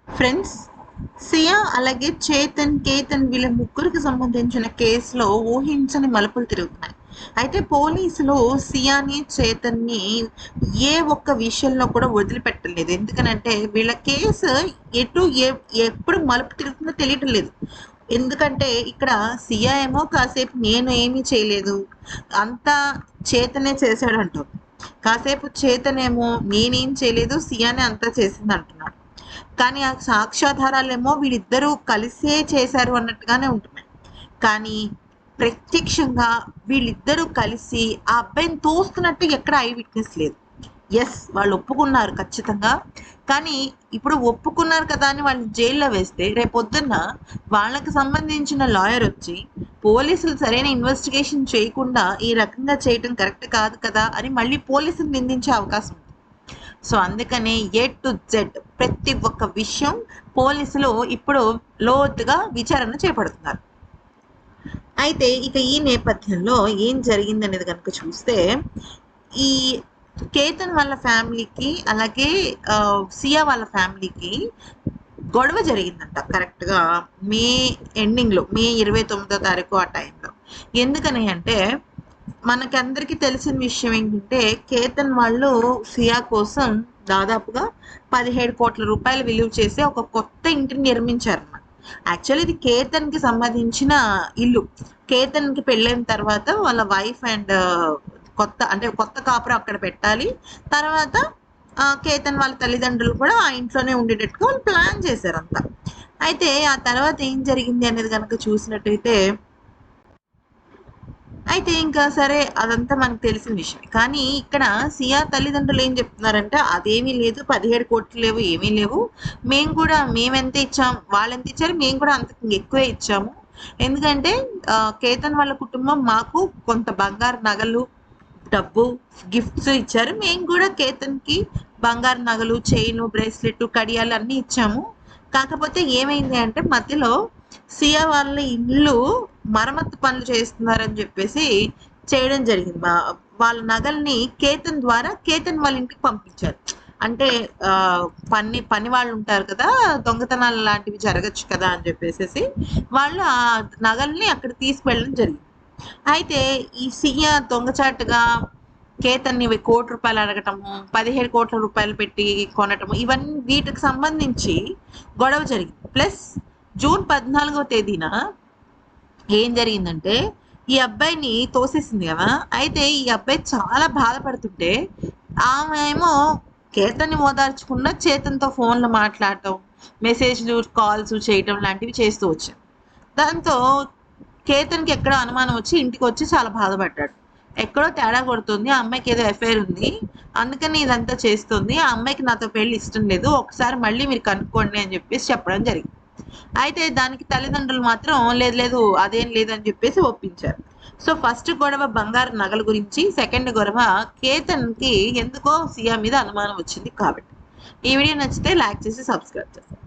Friends, సియా అలాగే చేతన్, కేతన్ వీళ్ళ ముగ్గురికి సంబంధించిన కేసులో ఊహించని మలుపులు తిరుగుతున్నాయి. అయితే పోలీసులు సియాని, చేతన్ని ఏ ఒక్క విషయంలో కూడా వదిలిపెట్టలేదు. ఎందుకనంటే వీళ్ళ కేసు ఎప్పుడు మలుపు తిరుగుతుందో తెలియటం లేదు. ఎందుకంటే ఇక్కడ సియా ఏమో కాసేపు నేను ఏమీ చేయలేదు, అంతా చేతనే చేశాడు అంటారు. కాసేపు చేతనేమో నేనేం చేయలేదు, సియానే అంతా చేసింది అంటున్నాడు. కానీ ఆ సాక్ష్యాధారాలేమో వీళ్ళిద్దరూ కలిసే చేశారు అన్నట్టుగానే ఉంటున్నాయి. కానీ ప్రత్యక్షంగా వీళ్ళిద్దరూ కలిసి ఆ అబ్బాయిని తోస్తున్నట్టు ఎక్కడ ఐ విట్నెస్ లేదు. ఎస్, వాళ్ళు ఒప్పుకున్నారు ఖచ్చితంగా. కానీ ఇప్పుడు ఒప్పుకున్నారు కదా అని వాళ్ళని జైల్లో వేస్తే రేపొద్దున్న వాళ్ళకి సంబంధించిన లాయర్ వచ్చి పోలీసులు సరైన ఇన్వెస్టిగేషన్ చేయకుండా ఈ రకంగా చేయటం కరెక్ట్ కాదు కదా అని మళ్ళీ పోలీసులు నిందించే అవకాశం ఉంది. సో అందుకనే ఏ టు జెడ్ ప్రతి ఒక్క విషయం పోలీసులు ఇప్పుడు లోతుగా విచారణ చేపడుతున్నారు. అయితే ఇక ఈ నేపథ్యంలో ఏం జరిగింది అనేది కనుక చూస్తే, ఈ కేతన్ వాళ్ళ ఫ్యామిలీకి అలాగే సియా వాళ్ళ ఫ్యామిలీకి గొడవ జరిగిందంట కరెక్ట్గా మే ఎండింగ్లో, మే 29వ తారీఖు ఆ టైంలో. ఎందుకని అంటే మనకి అందరికీ తెలిసిన విషయం ఏంటంటే కేతన్ వాళ్ళు సియా కోసం దాదాపుగా 17 కోట్ల రూపాయలు విలువ చేసే ఒక కొత్త ఇంటిని నిర్మించారన్నమాట. యాక్చువల్లీ ఇది కేతన్కి సంబంధించిన ఇల్లు. కేతన్కి పెళ్ళైన తర్వాత వాళ్ళ వైఫ్ అండ్ కొత్త కాపురం అక్కడ పెట్టాలి. తర్వాత కేతన్ వాళ్ళ తల్లిదండ్రులు కూడా ఆ ఇంట్లోనే ఉండేటట్టుగా వాళ్ళు ప్లాన్ చేశారంతా. అయితే ఆ తర్వాత ఏం జరిగింది అనేది కనుక చూసినట్టయితే, ఇంకా సరే అదంతా మనకు తెలిసిన విషయం. కానీ ఇక్కడ సియా తల్లిదండ్రులు ఏం చెప్తున్నారంటే అదేమీ లేదు, 17 కోట్లు లేవు, ఏమీ లేవు. మేమెంత ఇచ్చాము, వాళ్ళు ఎంత ఇచ్చారు, మేము కూడా అంతకు ఎక్కువే ఇచ్చాము. ఎందుకంటే కేతన్ వాళ్ళ కుటుంబం మాకు కొంత బంగారు నగలు, డబ్బు, గిఫ్ట్స్ ఇచ్చారు. మేము కూడా కేతన్కి బంగారు నగలు, చైన్, బ్రేస్లెట్, కడియాలు అన్నీ ఇచ్చాము. కాకపోతే ఏమైంది అంటే మధ్యలో సియా వాళ్ళ ఇల్లు మరమ్మత్తు పనులు చేస్తున్నారని చెప్పేసి చేయడం జరిగింది. వాళ్ళ నగల్ని కేతన్ ద్వారా కేతన్ వాళ్ళ ఇంటికి పంపించారు. అంటే పని వాళ్ళు ఉంటారు కదా, దొంగతనాలు లాంటివి జరగచ్చు కదా అని చెప్పేసి వాళ్ళు ఆ నగల్ని అక్కడ తీసుకువెళ్ళడం జరిగింది. అయితే ఈ సియా దొంగచాటుగా కేతన్ని 1 కోటి రూపాయలు అడగటము, 17 కోట్ల రూపాయలు పెట్టి కొనటము, ఇవన్నీ వీటికి సంబంధించి గొడవ జరిగింది. ప్లస్ జూన్ 14వ తేదీన ఏం జరిగిందంటే ఈ అబ్బాయిని తోసేసింది కదా. అయితే ఈ అబ్బాయి చాలా బాధపడుతుంటే ఆమె ఏమో కేతన్ని ఓదార్చకుండా చేతన్తో ఫోన్లో మాట్లాడటం, మెసేజ్లు, కాల్స్ చేయటం లాంటివి చేస్తూ వచ్చాను. దాంతో కేతన్కి ఎక్కడో అనుమానం వచ్చి ఇంటికి వచ్చి చాలా బాధపడ్డాడు. ఎక్కడో తేడా కొడుతుంది, ఆ అమ్మాయికి ఏదో ఎఫైర్ ఉంది, అందుకని ఇదంతా చేస్తుంది, ఆ అమ్మాయికి నాతో పెళ్లి ఇష్టం లేదు, ఒకసారి మళ్ళీ మీరు కనుక్కోండి అని చెప్పేసి చెప్పడం జరిగింది. అయితే దానికి తల్లిదండ్రులు మాత్రం లేదు అదేం లేదని చెప్పేసి ఒప్పించారు. సో ఫస్ట్ గొడవ బంగారు నగల గురించి, సెకండ్ గొడవ కేతన్కి ఎందుకో సియా మీద అనుమానం వచ్చింది కాబట్టి. ఈ వీడియో నచ్చితే లైక్ చేసి సబ్స్క్రైబ్ చేస్తాను.